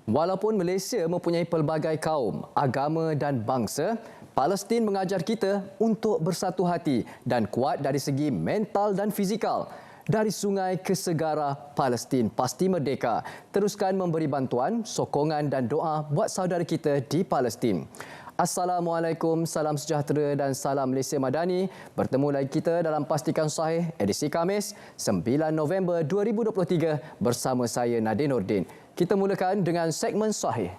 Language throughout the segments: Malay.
Walaupun Malaysia mempunyai pelbagai kaum, agama dan bangsa, Palestin mengajar kita untuk bersatu hati dan kuat dari segi mental dan fizikal. Dari sungai ke segara, Palestin pasti merdeka. Teruskan memberi bantuan, sokongan dan doa buat saudara kita di Palestin. Assalamualaikum, salam sejahtera dan salam Malaysia Madani. Bertemu lagi kita dalam Pastikan Sahih edisi Khamis 9 November 2023 bersama saya Nadin Nordin. Kita mulakan dengan segmen Sahih.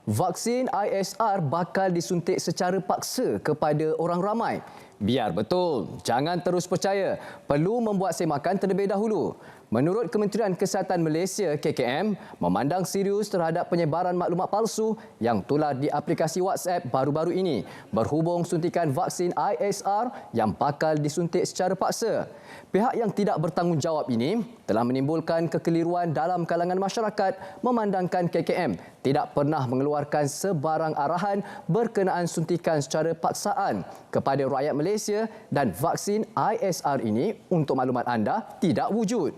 Vaksin ISR bakal disuntik secara paksa kepada orang ramai. Biar betul, jangan terus percaya. Perlu membuat semakan terlebih dahulu. Menurut Kementerian Kesihatan Malaysia KKM, memandang serius terhadap penyebaran maklumat palsu yang tular di aplikasi WhatsApp baru-baru ini berhubung suntikan vaksin ISR yang bakal disuntik secara paksa. Pihak yang tidak bertanggungjawab ini telah menimbulkan kekeliruan dalam kalangan masyarakat memandangkan KKM tidak pernah mengeluarkan sebarang arahan berkenaan suntikan secara paksaan kepada rakyat Malaysia dan vaksin ISR ini untuk maklumat anda tidak wujud.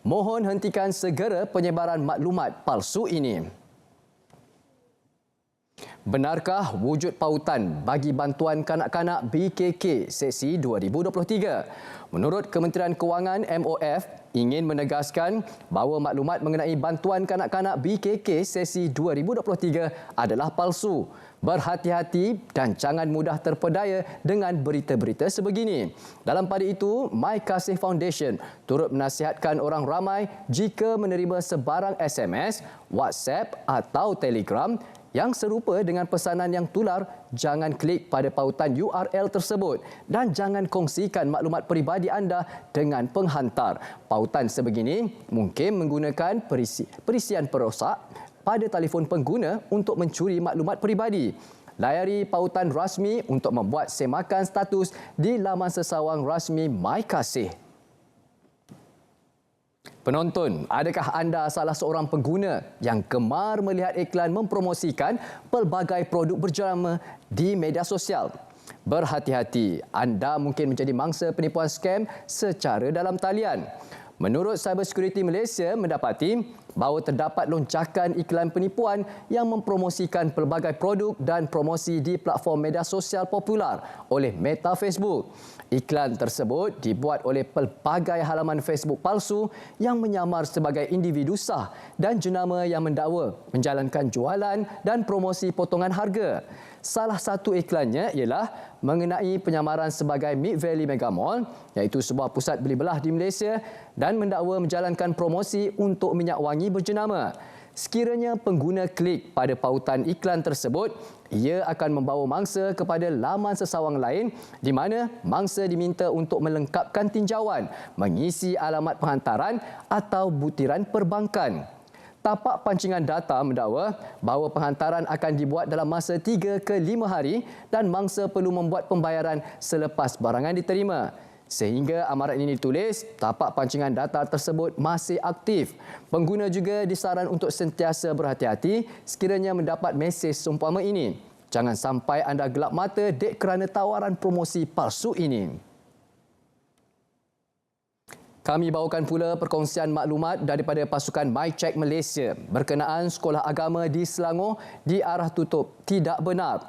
Mohon hentikan segera penyebaran maklumat palsu ini. Benarkah wujud pautan bagi bantuan kanak-kanak BKK sesi 2023? Menurut Kementerian Kewangan MOF, ingin menegaskan bahawa maklumat mengenai bantuan kanak-kanak BKK sesi 2023 adalah palsu. Berhati-hati dan jangan mudah terpedaya dengan berita-berita sebegini. Dalam pada itu, My Kasih Foundation turut menasihatkan orang ramai jika menerima sebarang SMS, WhatsApp atau Telegram yang serupa dengan pesanan yang tular, jangan klik pada pautan URL tersebut dan jangan kongsikan maklumat peribadi anda dengan penghantar. Pautan sebegini mungkin menggunakan perisian perosak pada telefon pengguna untuk mencuri maklumat peribadi. Layari pautan rasmi untuk membuat semakan status di laman sesawang rasmi My Kasih. Penonton, adakah anda salah seorang pengguna yang gemar melihat iklan mempromosikan pelbagai produk berjama di media sosial? Berhati-hati, anda mungkin menjadi mangsa penipuan scam secara dalam talian. Menurut Cybersecurity Malaysia mendapati bahawa terdapat lonjakan iklan penipuan yang mempromosikan pelbagai produk dan promosi di platform media sosial popular oleh Meta Facebook. Iklan tersebut dibuat oleh pelbagai halaman Facebook palsu yang menyamar sebagai individu sah dan jenama yang mendakwa menjalankan jualan dan promosi potongan harga. Salah satu iklannya ialah mengenai penyamaran sebagai Mid Valley Mega Mall, iaitu sebuah pusat beli belah di Malaysia dan mendakwa menjalankan promosi untuk minyak wangi berjenama. Sekiranya pengguna klik pada pautan iklan tersebut, ia akan membawa mangsa kepada laman sesawang lain di mana mangsa diminta untuk melengkapkan tinjauan, mengisi alamat penghantaran atau butiran perbankan. Tapak pancingan data mendakwa bahawa penghantaran akan dibuat dalam masa 3 ke 5 hari dan mangsa perlu membuat pembayaran selepas barangan diterima. Sehingga amaran ini ditulis, tapak pancingan data tersebut masih aktif. Pengguna juga disaran untuk sentiasa berhati-hati sekiranya mendapat mesej seumpama ini. Jangan sampai anda gelap mata dek kerana tawaran promosi palsu ini. Kami bawakan pula perkongsian maklumat daripada pasukan MyCheck Malaysia berkenaan sekolah agama di Selangor diarah tutup tidak benar.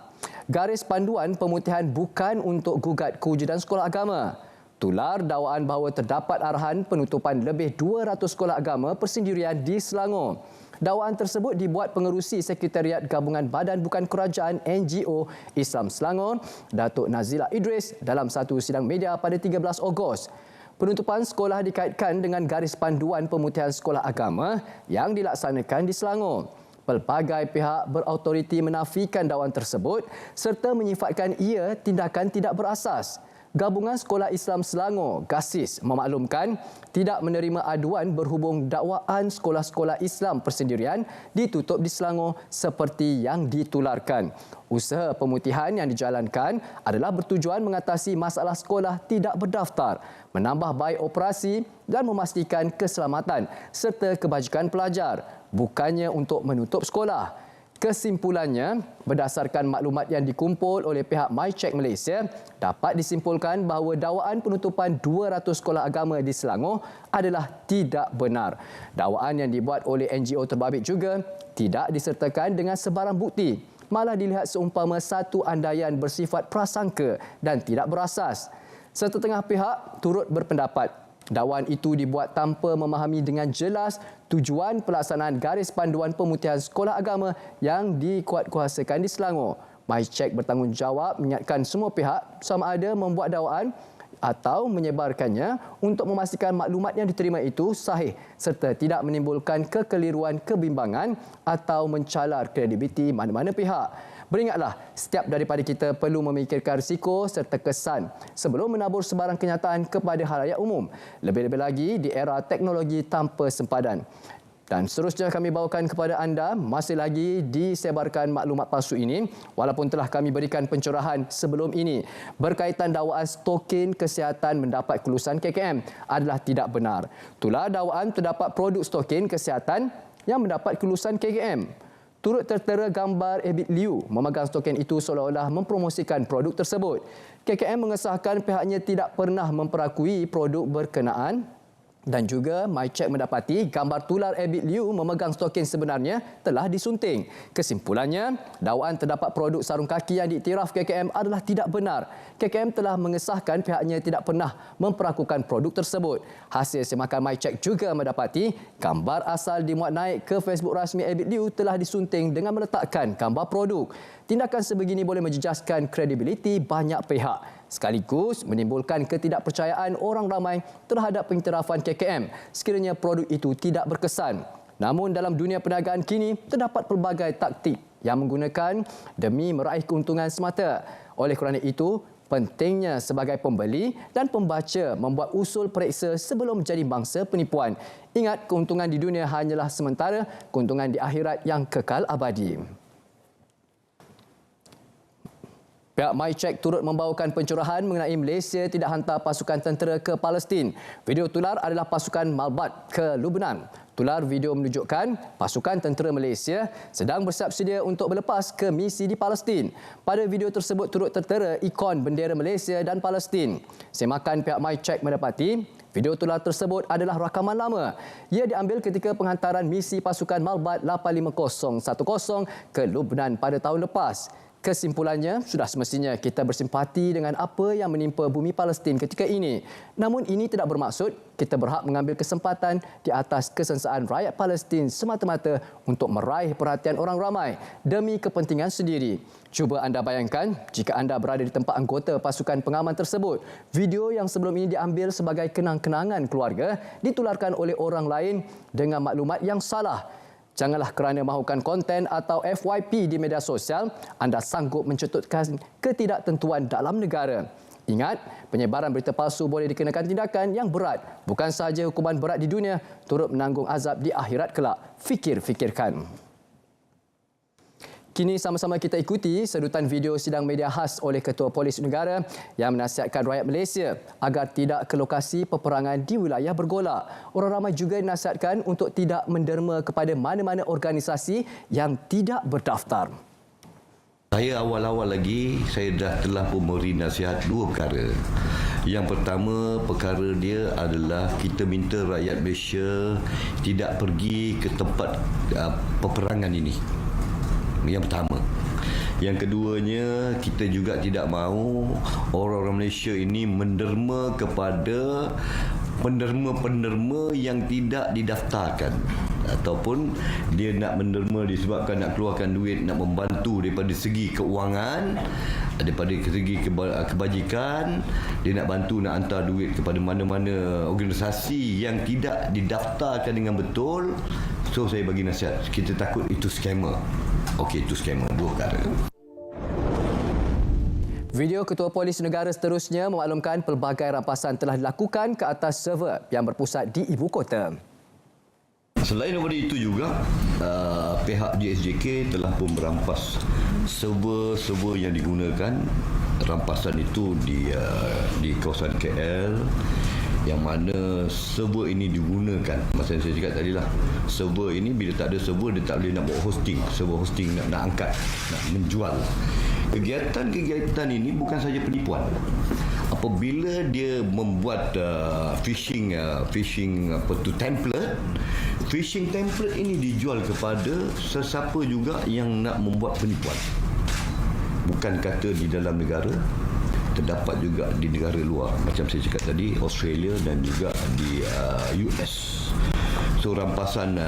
Garis panduan pemutihan bukan untuk gugat kewujudan sekolah agama. Tular dakwaan bahawa terdapat arahan penutupan lebih 200 sekolah agama persendirian di Selangor. Dakwaan tersebut dibuat pengerusi Sekretariat Gabungan Badan Bukan Kerajaan NGO Islam Selangor, Datuk Nazila Idris dalam satu sidang media pada 13 Ogos. Penutupan sekolah dikaitkan dengan garis panduan pemutihan sekolah agama yang dilaksanakan di Selangor. Pelbagai pihak berautoriti menafikan dakwaan tersebut serta menyifatkan ia tindakan tidak berasas. Gabungan Sekolah Islam Selangor, GASIS, memaklumkan tidak menerima aduan berhubung dakwaan sekolah-sekolah Islam persendirian ditutup di Selangor seperti yang ditularkan. Usaha pemutihan yang dijalankan adalah bertujuan mengatasi masalah sekolah tidak berdaftar, menambah baik operasi dan memastikan keselamatan serta kebajikan pelajar, bukannya untuk menutup sekolah. Kesimpulannya, berdasarkan maklumat yang dikumpul oleh pihak MyCheck Malaysia, dapat disimpulkan bahawa dakwaan penutupan 200 sekolah agama di Selangor adalah tidak benar. Dakwaan yang dibuat oleh NGO terbabit juga tidak disertakan dengan sebarang bukti, malah dilihat seumpama satu andaian bersifat prasangka dan tidak berasas. Setengah pihak turut berpendapat dakwaan itu dibuat tanpa memahami dengan jelas tujuan pelaksanaan garis panduan pemutihan sekolah agama yang dikuatkuasakan di Selangor. MyCheck bertanggungjawab mengingatkan semua pihak sama ada membuat dakwaan atau menyebarkannya untuk memastikan maklumat yang diterima itu sahih serta tidak menimbulkan kekeliruan, kebimbangan atau mencalar kredibiliti mana-mana pihak. Beringatlah, setiap daripada kita perlu memikirkan risiko serta kesan sebelum menabur sebarang kenyataan kepada khalayak umum. Lebih-lebih lagi di era teknologi tanpa sempadan. Dan seterusnya kami bawakan kepada anda masih lagi disebarkan maklumat palsu ini walaupun telah kami berikan pencerahan sebelum ini. Berkaitan dakwaan stokin kesihatan mendapat kelulusan KKM adalah tidak benar. Tular dakwaan terdapat produk stokin kesihatan yang mendapat kelulusan KKM. Turut tertera gambar Abid Liu memegang stokin itu seolah-olah mempromosikan produk tersebut. KKM mengesahkan pihaknya tidak pernah memperakui produk berkenaan dan juga MyCheck mendapati gambar tular Abid Liu memegang stokin sebenarnya telah disunting. Kesimpulannya, dakwaan terdapat produk sarung kaki yang diiktiraf KKM adalah tidak benar. KKM telah mengesahkan pihaknya tidak pernah memperakukan produk tersebut. Hasil semakan MyCheck juga mendapati gambar asal dimuat naik ke Facebook rasmi Abid Liu telah disunting dengan meletakkan gambar produk. Tindakan sebegini boleh menjejaskan kredibiliti banyak pihak sekaligus menimbulkan ketidakpercayaan orang ramai terhadap pengiktirafan KKM sekiranya produk itu tidak berkesan. Namun dalam dunia perniagaan kini terdapat pelbagai taktik yang menggunakan demi meraih keuntungan semata. Oleh kerana itu, pentingnya sebagai pembeli dan pembaca membuat usul periksa sebelum menjadi mangsa penipuan. Ingat, keuntungan di dunia hanyalah sementara, keuntungan di akhirat yang kekal abadi. Pihak MyCheck turut membawakan pencerahan mengenai Malaysia tidak hantar pasukan tentera ke Palestin. Video tular adalah pasukan Malbat ke Lubnan. Tular video menunjukkan pasukan tentera Malaysia sedang bersiap sedia untuk berlepas ke misi di Palestin. Pada video tersebut turut tertera ikon bendera Malaysia dan Palestin. Semakan pihak MyCheck mendapati video tular tersebut adalah rakaman lama. Ia diambil ketika penghantaran misi pasukan Malbat 85010 ke Lubnan pada tahun lepas. Kesimpulannya, sudah semestinya kita bersimpati dengan apa yang menimpa bumi Palestin ketika ini. Namun ini tidak bermaksud kita berhak mengambil kesempatan di atas kesensaan rakyat Palestin semata-mata untuk meraih perhatian orang ramai demi kepentingan sendiri. Cuba anda bayangkan jika anda berada di tempat anggota pasukan pengaman tersebut. Video yang sebelum ini diambil sebagai kenang-kenangan keluarga ditularkan oleh orang lain dengan maklumat yang salah. Janganlah kerana mahukan konten atau FYP di media sosial, anda sanggup mencetutkan ketidaktentuan dalam negara. Ingat, penyebaran berita palsu boleh dikenakan tindakan yang berat. Bukan sahaja hukuman berat di dunia, turut menanggung azab di akhirat kelak. Fikir-fikirkan. Kini sama-sama kita ikuti sedutan video sidang media khas oleh Ketua Polis Negara yang menasihatkan rakyat Malaysia agar tidak ke lokasi peperangan di wilayah bergolak. Orang ramai juga dinasihatkan untuk tidak menderma kepada mana-mana organisasi yang tidak berdaftar. Saya awal-awal lagi, saya telah pun memberi nasihat dua perkara. Yang pertama, perkara dia adalah kita minta rakyat Malaysia tidak pergi ke tempat peperangan ini. Yang pertama. Yang keduanya, kita juga tidak mahu orang-orang Malaysia ini menderma kepada penderma-penderma yang tidak didaftarkan, ataupun dia nak menderma disebabkan nak keluarkan duit, nak membantu daripada segi keuangan, daripada segi kebajikan, dia nak bantu nak hantar duit kepada mana-mana organisasi yang tidak didaftarkan dengan betul. So saya bagi nasihat, kita takut itu scammer. Okey, itu scammer. Dua perkara. Video Ketua Polis Negara seterusnya memaklumkan pelbagai rampasan telah dilakukan ke atas server yang berpusat di ibu kota. Selain daripada itu juga, pihak JSJK telah pun merampas server-server yang digunakan. Rampasan itu di kawasan KL, yang mana server ini digunakan. Masa yang saya cakap tadi lah, server ini bila tak ada server dia tak boleh nak buat hosting, server hosting nak angkat, nak menjual. Kegiatan-kegiatan ini bukan saja penipuan. Apabila dia membuat phishing template, phishing template ini dijual kepada sesiapa juga yang nak membuat penipuan. Bukan kata di dalam negara, terdapat juga di negara luar, macam saya cakap tadi, Australia dan juga di US. So rampasan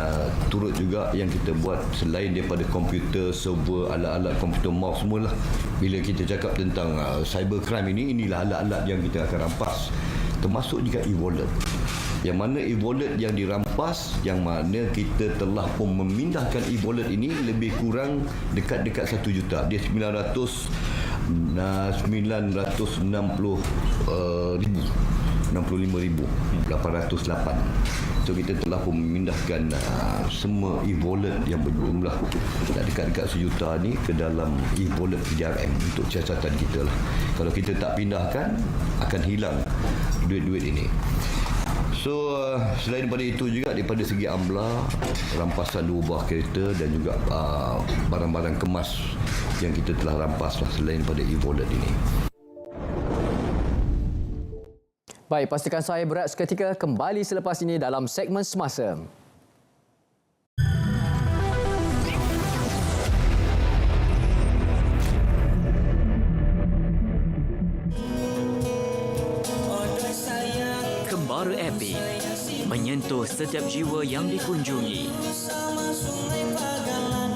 turut juga yang kita buat selain daripada komputer, server, alat-alat komputer, mouse semualah. Bila kita cakap tentang cybercrime ini, inilah alat-alat yang kita akan rampas. Termasuk juga e-wallet. Yang mana e-wallet yang dirampas, yang mana kita telah pun memindahkan e-wallet ini lebih kurang dekat-dekat 1 juta. Dia 65,808. So kita telah pun memindahkan semua e-wallet yang berjumlah dekat-dekat 1 juta ni ke dalam e-wallet PDRM untuk siasatan kita lah. Kalau kita tak pindahkan, akan hilang duit-duit ini. So selain daripada itu juga, daripada segi amla, rampasan 2 buah kereta dan juga barang-barang kemas yang kita telah rampas lah selain daripada e-wallet ini. Baik, pastikan saya berat seketika kembali selepas ini dalam segmen Semasa. Kembara Epic menyentuh setiap jiwa yang dikunjungi.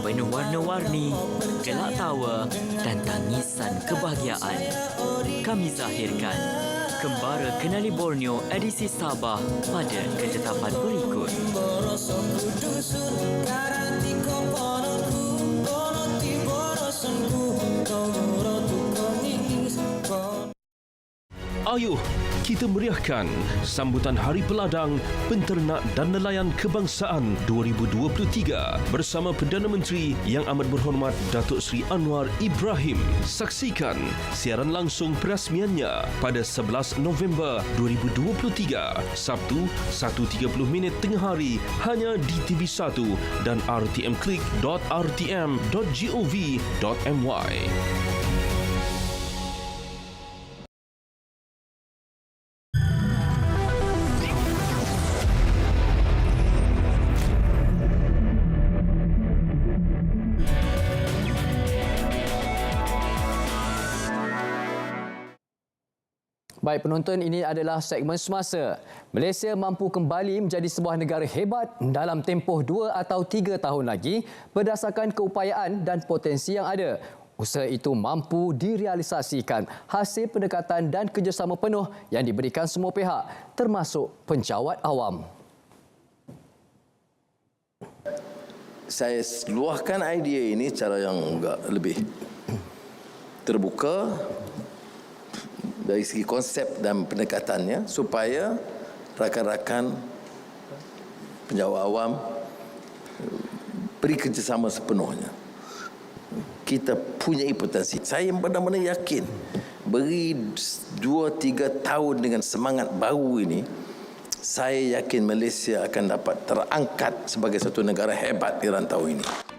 Penuh warna-warni, gelak tawa dan tangisan kebahagiaan. Kami zahirkan Kembara Kenali Borneo edisi Sabah pada ketetapan berikut. Ayuh, kita meriahkan sambutan Hari Peladang, Penternak dan Nelayan Kebangsaan 2023 bersama Perdana Menteri Yang Amat Berhormat Datuk Seri Anwar Ibrahim. Saksikan siaran langsung perasmiannya pada 11 November 2023, Sabtu 1.30 tengah hari hanya di TV1 dan rtmclick.rtm.gov.my. Baik penonton, ini adalah segmen Semasa. Malaysia mampu kembali menjadi sebuah negara hebat dalam tempoh 2 atau 3 tahun lagi berdasarkan keupayaan dan potensi yang ada. Usaha itu mampu direalisasikan hasil pendekatan dan kerjasama penuh yang diberikan semua pihak, termasuk penjawat awam. Saya luahkan idea ini cara yang lebih terbuka dari segi konsep dan pendekatannya supaya rakan-rakan penjawat awam beri kerjasama sepenuhnya. Kita punya potensi. Saya benar-benar yakin beri 2-3 tahun dengan semangat baru ini, saya yakin Malaysia akan dapat terangkat sebagai satu negara hebat di rantau ini.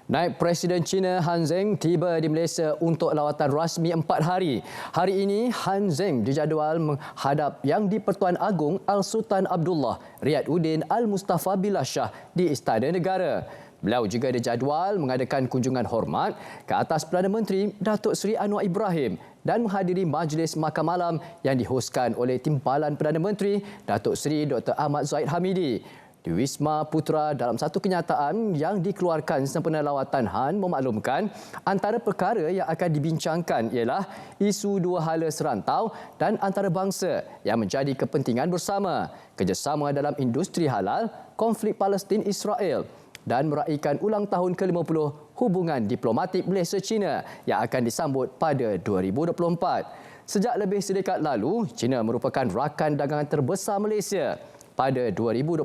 Naib Presiden China Han Zheng tiba di Malaysia untuk lawatan rasmi 4 hari. Hari ini Han Zheng dijadual menghadap Yang di-Pertuan Agong Al-Sultan Abdullah Riyaduddin Al-Mustafa Billah Shah di Istana Negara. Beliau juga dijadual mengadakan kunjungan hormat ke atas Perdana Menteri Datuk Seri Anwar Ibrahim dan menghadiri majlis makan malam yang dihoskan oleh Timbalan Perdana Menteri Datuk Seri Dr. Ahmad Zahid Hamidi. Di Wisma Putra, dalam satu kenyataan yang dikeluarkan sempena lawatan Han memaklumkan antara perkara yang akan dibincangkan ialah isu dua hala serantau dan antarabangsa yang menjadi kepentingan bersama, kerjasama dalam industri halal, konflik Palestin-Israel dan meraihkan ulang tahun ke-50 hubungan diplomatik Malaysia-China yang akan disambut pada 2024. Sejak lebih sedekat lalu, China merupakan rakan dagangan terbesar Malaysia. Pada 2022,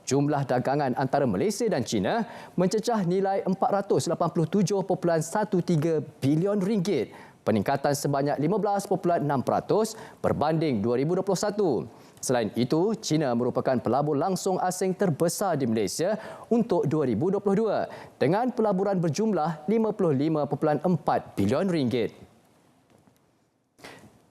jumlah dagangan antara Malaysia dan China mencecah nilai RM487.13 bilion peningkatan sebanyak 15.6% berbanding 2021. Selain itu, China merupakan pelabur langsung asing terbesar di Malaysia untuk 2022 dengan pelaburan berjumlah 55.4 bilion ringgit.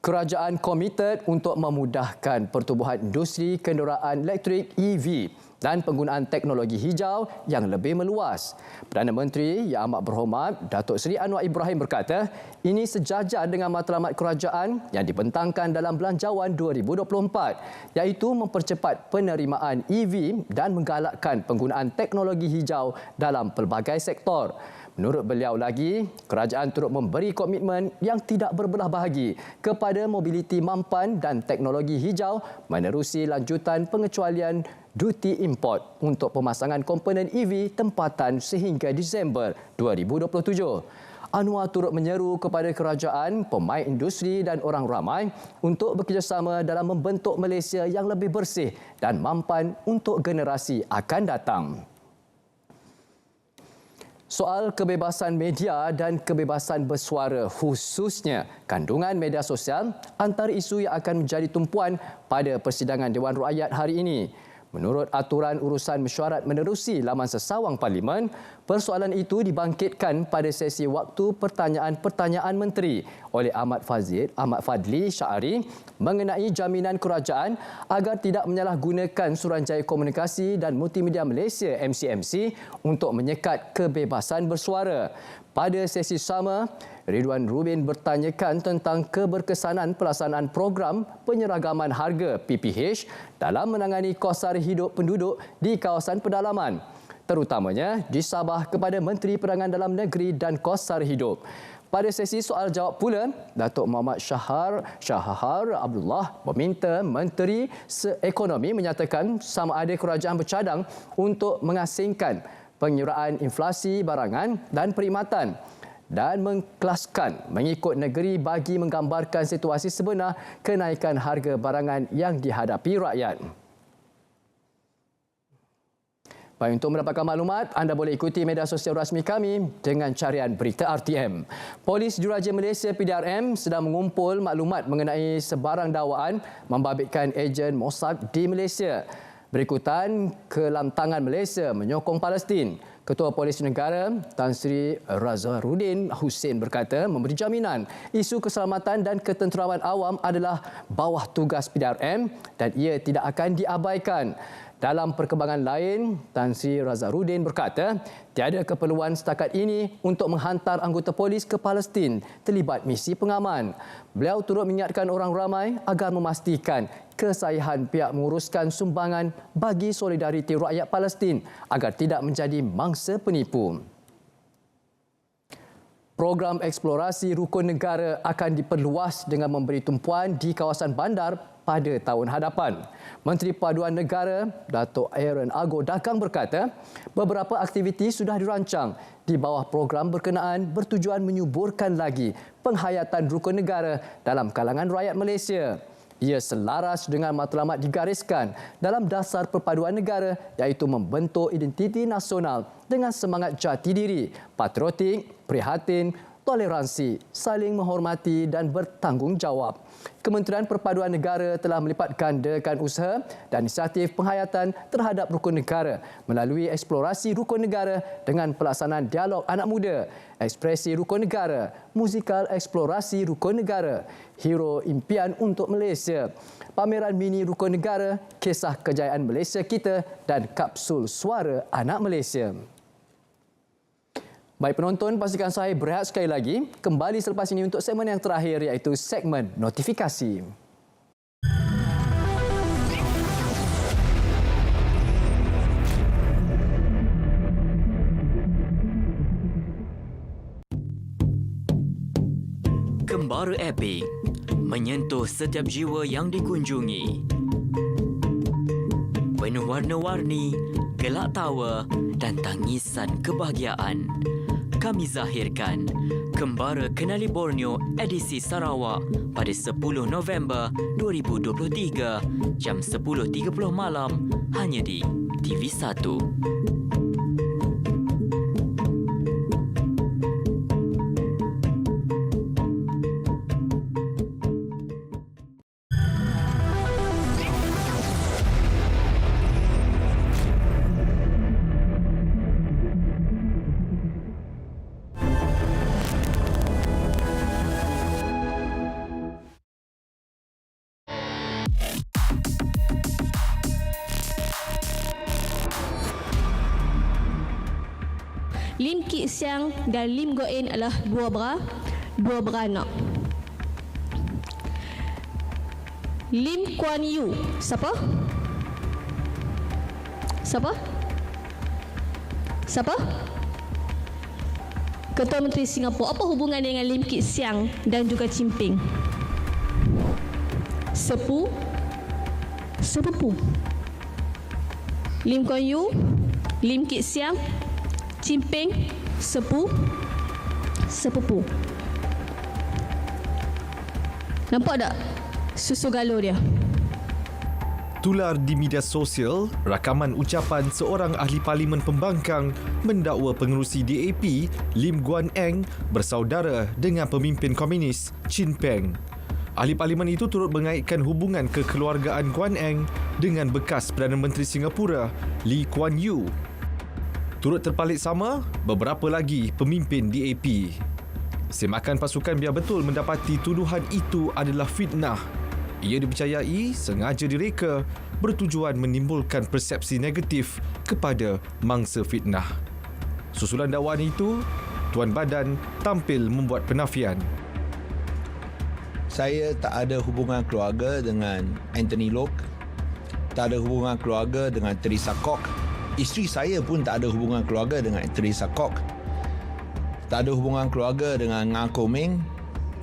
Kerajaan komited untuk memudahkan pertubuhan industri kenderaan elektrik EV dan penggunaan teknologi hijau yang lebih meluas. Perdana Menteri Yang Amat Berhormat Datuk Seri Anwar Ibrahim berkata, ini sejajar dengan matlamat kerajaan yang dibentangkan dalam Belanjawan 2024, iaitu mempercepat penerimaan EV dan menggalakkan penggunaan teknologi hijau dalam pelbagai sektor. Menurut beliau lagi, kerajaan turut memberi komitmen yang tidak berbelah bahagi kepada mobiliti mampan dan teknologi hijau menerusi lanjutan pengecualian duty import untuk pemasangan komponen EV tempatan sehingga Disember 2027. Anwar turut menyeru kepada kerajaan, pemain industri dan orang ramai untuk bekerjasama dalam membentuk Malaysia yang lebih bersih dan mampan untuk generasi akan datang. Soal kebebasan media dan kebebasan bersuara, khususnya kandungan media sosial, antara isu yang akan menjadi tumpuan pada persidangan Dewan Rakyat hari ini. Menurut aturan urusan mesyuarat menerusi laman sesawang Parlimen, persoalan itu dibangkitkan pada sesi waktu pertanyaan-pertanyaan menteri oleh Ahmad Fadli Syahari mengenai jaminan kerajaan agar tidak menyalahgunakan Suruhanjaya Komunikasi dan Multimedia Malaysia MCMC untuk menyekat kebebasan bersuara. Pada sesi sama, Ridwan Rubin bertanyakan tentang keberkesanan pelaksanaan program penyeragaman harga PPH dalam menangani kos sara hidup penduduk di kawasan pedalaman, terutamanya di Sabah kepada Menteri Perangan Dalam Negeri dan Kos Sara Hidup. Pada sesi soal jawab pula, Datuk Muhammad Shahar Abdullah meminta Menteri Ekonomi menyatakan sama ada kerajaan bercadang untuk mengasingkan pengiraan inflasi barangan dan perkhidmatan dan mengkelaskan mengikut negeri bagi menggambarkan situasi sebenar kenaikan harga barangan yang dihadapi rakyat. Baik, untuk mendapatkan maklumat, anda boleh ikuti media sosial rasmi kami dengan carian Berita RTM. Polis Juraja Malaysia PDRM sedang mengumpul maklumat mengenai sebarang dakwaan membabitkan ejen Mossad di Malaysia. Berikutan, kelantangan Malaysia menyokong Palestin. Ketua Polis Negara Tan Sri Razarudin Hussein berkata memberi jaminan isu keselamatan dan ketenteraman awam adalah bawah tugas PDRM dan ia tidak akan diabaikan. Dalam perkembangan lain, Tan Sri Razarudin berkata tiada keperluan setakat ini untuk menghantar anggota polis ke Palestin terlibat misi pengaman. Beliau turut mengingatkan orang ramai agar memastikan kesahihan pihak menguruskan sumbangan bagi solidariti rakyat Palestin agar tidak menjadi mangsa penipu. Program eksplorasi rukun negara akan diperluas dengan memberi tumpuan di kawasan bandar pada tahun hadapan. Menteri Paduan Negara Datuk Aaron Ago Dagang berkata, beberapa aktiviti sudah dirancang di bawah program berkenaan bertujuan menyuburkan lagi penghayatan rukun negara dalam kalangan rakyat Malaysia. Ia selaras dengan matlamat digariskan dalam dasar perpaduan negara iaitu membentuk identiti nasional dengan semangat jati diri, patriotik, prihatin, toleransi, saling menghormati dan bertanggungjawab. Kementerian Perpaduan Negara telah melipat gandakan usaha dan inisiatif penghayatan terhadap rukun negara melalui eksplorasi rukun negara dengan pelaksanaan dialog anak muda, ekspresi rukun negara, musikal eksplorasi rukun negara, hero impian untuk Malaysia, pameran mini rukun negara, kisah kejayaan Malaysia kita dan kapsul suara anak Malaysia. Baik penonton, pastikan saya berehat sekali lagi. Kembali selepas ini untuk segmen yang terakhir iaitu segmen notifikasi. Kembara Epic menyentuh setiap jiwa yang dikunjungi. Penuh warna-warni, gelak tawa dan tangisan kebahagiaan. Kami zahirkan Kembara Kenali Borneo edisi Sarawak pada 10 November 2023 jam 10.30 malam hanya di TV1. Lim Kit Siang dan Lim Go En adalah dua beranak. Lim Kuan Yew, siapa? Ketua Menteri Singapura. Apa hubungan dengan Lim Kit Siang dan juga Chin Peng? Sepupu. Lim Kuan Yew, Lim Kit Siang, Chin Peng, sepupu. Nampak tak susu galur dia? Tular di media sosial rakaman ucapan seorang ahli parlimen pembangkang mendakwa pengerusi DAP Lim Guan Eng bersaudara dengan pemimpin komunis Chin Peng. Ahli parlimen itu turut mengaitkan hubungan kekeluargaan Guan Eng dengan bekas Perdana Menteri Singapura Lee Kuan Yew. Turut terpalit sama beberapa lagi pemimpin DAP. Semakan pasukan biar betul mendapati tuduhan itu adalah fitnah. Ia dipercayai sengaja direka bertujuan menimbulkan persepsi negatif kepada mangsa fitnah. Susulan dakwaan itu, Tuan Badan tampil membuat penafian. Saya tak ada hubungan keluarga dengan Anthony Loke, tak ada hubungan keluarga dengan Teresa Kok. Isteri saya pun tak ada hubungan keluarga dengan Teresa Kok. Tak ada hubungan keluarga dengan Ngah Ko Meng,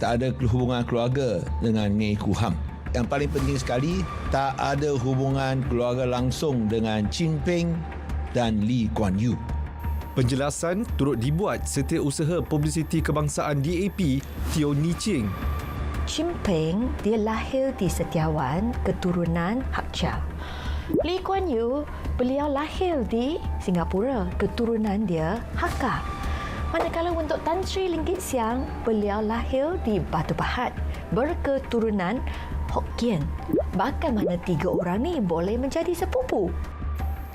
tak ada hubungan keluarga dengan Ngei Ku Ham. Yang paling penting sekali, tak ada hubungan keluarga langsung dengan Chin Peng dan Lee Kuan Yew. Penjelasan turut dibuat Setiausaha Publiciti Kebangsaan DAP, Teo Ni Ching. Chin Peng, dia lahir di Setiawan, keturunan Hakcha. Lee Kuan Yew, beliau lahir di Singapura, keturunan dia Hakka. Manakala untuk Tan Sri Lim Kit Siang, beliau lahir di Batu Pahat, berketurunan Hokkien. Bahkan mana tiga orang ni boleh menjadi sepupu.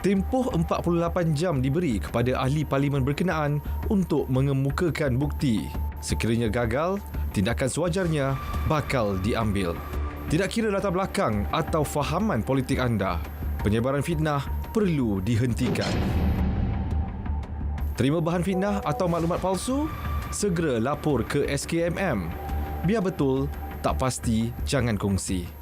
Tempoh 48 jam diberi kepada ahli parlimen berkenaan untuk mengemukakan bukti. Sekiranya gagal, tindakan sewajarnya bakal diambil. Tidak kira latar belakang atau fahaman politik anda, penyebaran fitnah perlu dihentikan. Terima bahan fitnah atau maklumat palsu? Segera lapor ke SKMM. Biar betul, tak pasti jangan kongsi.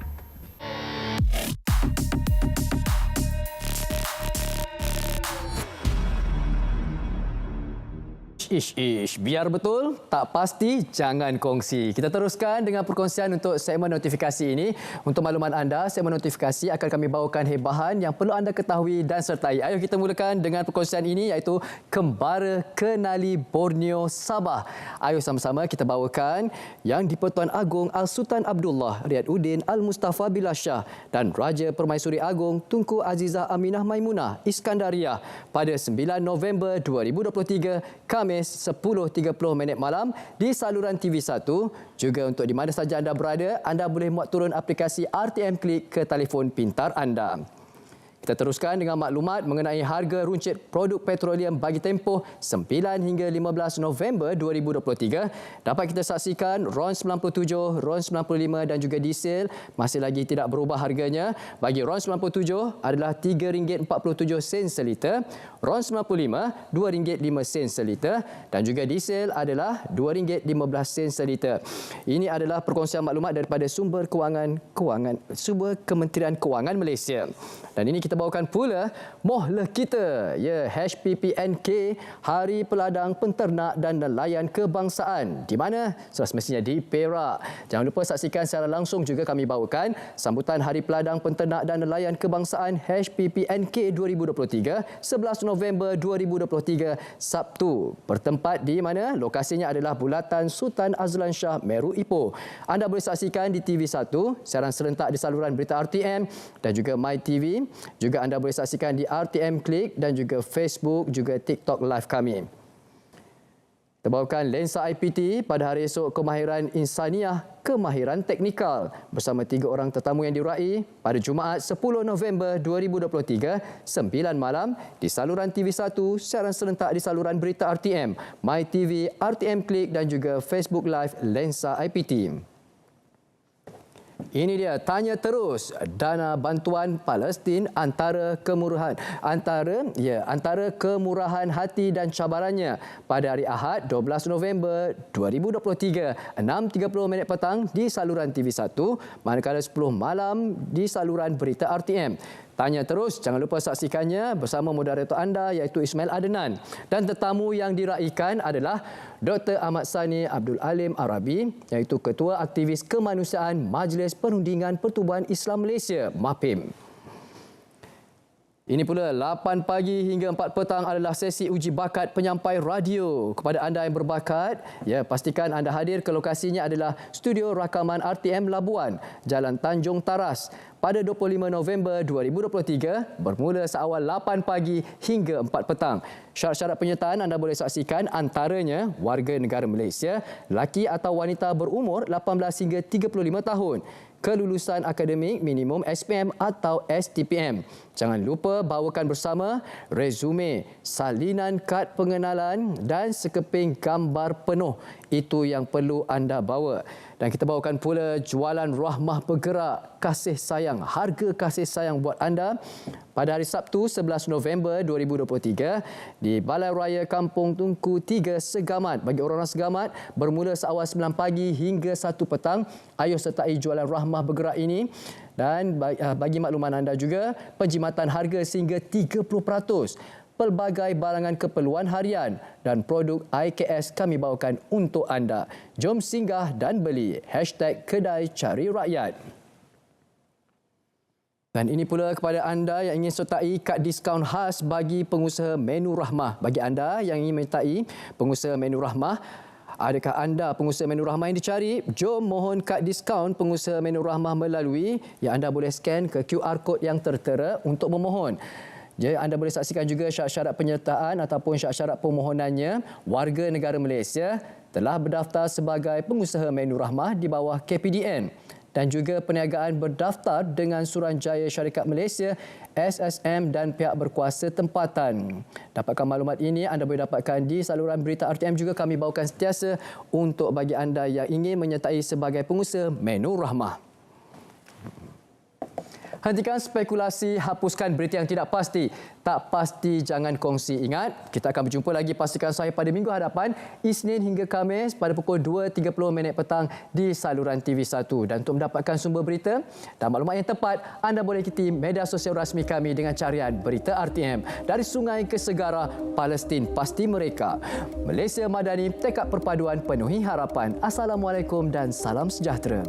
Biar betul, tak pasti jangan kongsi. Kita teruskan dengan perkongsian untuk segmen notifikasi ini. Untuk maklumat anda, segmen notifikasi akan kami bawakan hebahan yang perlu anda ketahui dan sertai. Ayo kita mulakan dengan perkongsian ini, iaitu Kembara Kenali Borneo Sabah. Ayo sama-sama kita bawakan yang di-Pertuan Agong Al-Sultan Abdullah Riyadudin Al-Mustafa Billah Shah dan Raja Permaisuri Agong Tunku Azizah Aminah Maimunah Iskandariah pada 9 November 2023, Khamis 10.30 malam di saluran TV1. Juga untuk di mana saja anda berada, anda boleh muat turun aplikasi RTM Klik ke telefon pintar anda. Kita teruskan dengan maklumat mengenai harga runcit produk petroleum bagi tempoh 9 hingga 15 November 2023. Dapat kita saksikan RON 97, RON 95 dan juga diesel masih lagi tidak berubah harganya. Bagi RON 97 adalah RM3.47 seliter, RON 95 RM2.05 seliter dan juga diesel adalah RM2.15 seliter. Ini adalah perkongsian maklumat daripada sumber Kementerian Kewangan Malaysia. Dan ini kita bawakan pula Mohlah Kita, ya, HPPNK, Hari Peladang Penternak dan Nelayan Kebangsaan, di mana semestinya di Perak. Jangan lupa saksikan secara langsung juga kami bawakan sambutan Hari Peladang Penternak dan Nelayan Kebangsaan HPPNK 2023, 11 November 2023, Sabtu. Bertempat di mana? Lokasinya adalah Bulatan Sultan Azlan Shah, Meru Ipoh. Anda boleh saksikan di TV1, siaran serentak di saluran berita RTM dan juga MyTV. Juga anda boleh saksikan di RTM Klik dan juga Facebook, juga TikTok live kami. Kita bawakan Lensa IPT pada hari esok, Kemahiran Insaniah, Kemahiran Teknikal bersama 3 orang tetamu yang diurai pada Jumaat 10 November 2023, 9 malam di saluran TV1, siaran serentak di saluran berita RTM, MyTV, RTM Klik dan juga Facebook Live Lensa IPT. Ini dia tanya terus dana bantuan Palestin antara kemurahan hati dan cabarannya pada hari Ahad 12 November 2023 6.30 petang di saluran TV1 manakala 10 malam di saluran berita RTM. Tanya terus, jangan lupa saksikannya bersama moderator anda iaitu Ismail Adenan. Dan tetamu yang diraikan adalah Dr. Ahmad Sani Abdul Alim Arabi iaitu Ketua Aktivis Kemanusiaan Majlis Perundingan Pertubuhan Islam Malaysia MAPIM. Ini pula 8 pagi hingga 4 petang adalah sesi uji bakat penyampai radio. Kepada anda yang berbakat, pastikan anda hadir ke lokasinya adalah Studio Rakaman RTM Labuan, Jalan Tanjung Taras pada 25 November 2023 bermula seawal 8 pagi hingga 4 petang. Syarat-syarat penyertaan anda boleh saksikan antaranya warga negara Malaysia, lelaki atau wanita berumur 18 hingga 35 tahun, kelulusan akademik minimum SPM atau STPM. Jangan lupa bawakan bersama resume, salinan kad pengenalan dan sekeping gambar penuh. Itu yang perlu anda bawa. Dan kita bawakan pula jualan rahmah bergerak kasih sayang, harga kasih sayang buat anda pada hari Sabtu 11 November 2023 di Balai Raya Kampung Tunku 3 Segamat. Bagi orang-orang Segamat bermula seawal 9 pagi hingga 1 petang. Ayuh sertai jualan rahmah bergerak ini. Dan bagi makluman anda juga, penjimatan harga sehingga 30%. Pelbagai barangan keperluan harian dan produk IKS kami bawakan untuk anda. Jom singgah dan beli. #Kedai Cari Rakyat. Dan ini pula kepada anda yang ingin sertai kad diskaun khas bagi pengusaha menu rahmah. Bagi anda yang ingin menyertai pengusaha menu rahmah, adakah anda pengusaha menu rahmah yang dicari? Jom mohon kad diskaun pengusaha menu rahmah melalui yang anda boleh scan ke QR code yang tertera untuk memohon. Jadi anda boleh saksikan juga syarat-syarat penyertaan ataupun syarat-syarat permohonannya. Warga negara Malaysia telah berdaftar sebagai pengusaha menu rahmah di bawah KPDN dan juga perniagaan berdaftar dengan Suruhanjaya Syarikat Malaysia, SSM dan pihak berkuasa tempatan. Dapatkan maklumat ini anda boleh dapatkan di saluran berita RTM juga kami bawakan sentiasa untuk bagi anda yang ingin menyertai sebagai pengusaha menu rahmah. Hentikan spekulasi, hapuskan berita yang tidak pasti. Tak pasti jangan kongsi. Ingat, kita akan berjumpa lagi pastikan saya pada minggu hadapan, Isnin hingga Khamis pada pukul 2.30 petang di saluran TV1. Dan untuk mendapatkan sumber berita dan maklumat yang tepat, anda boleh ikuti media sosial rasmi kami dengan carian Berita RTM. Dari sungai ke segara, Palestin pasti mereka. Malaysia Madani, tekad perpaduan penuhi harapan. Assalamualaikum dan salam sejahtera.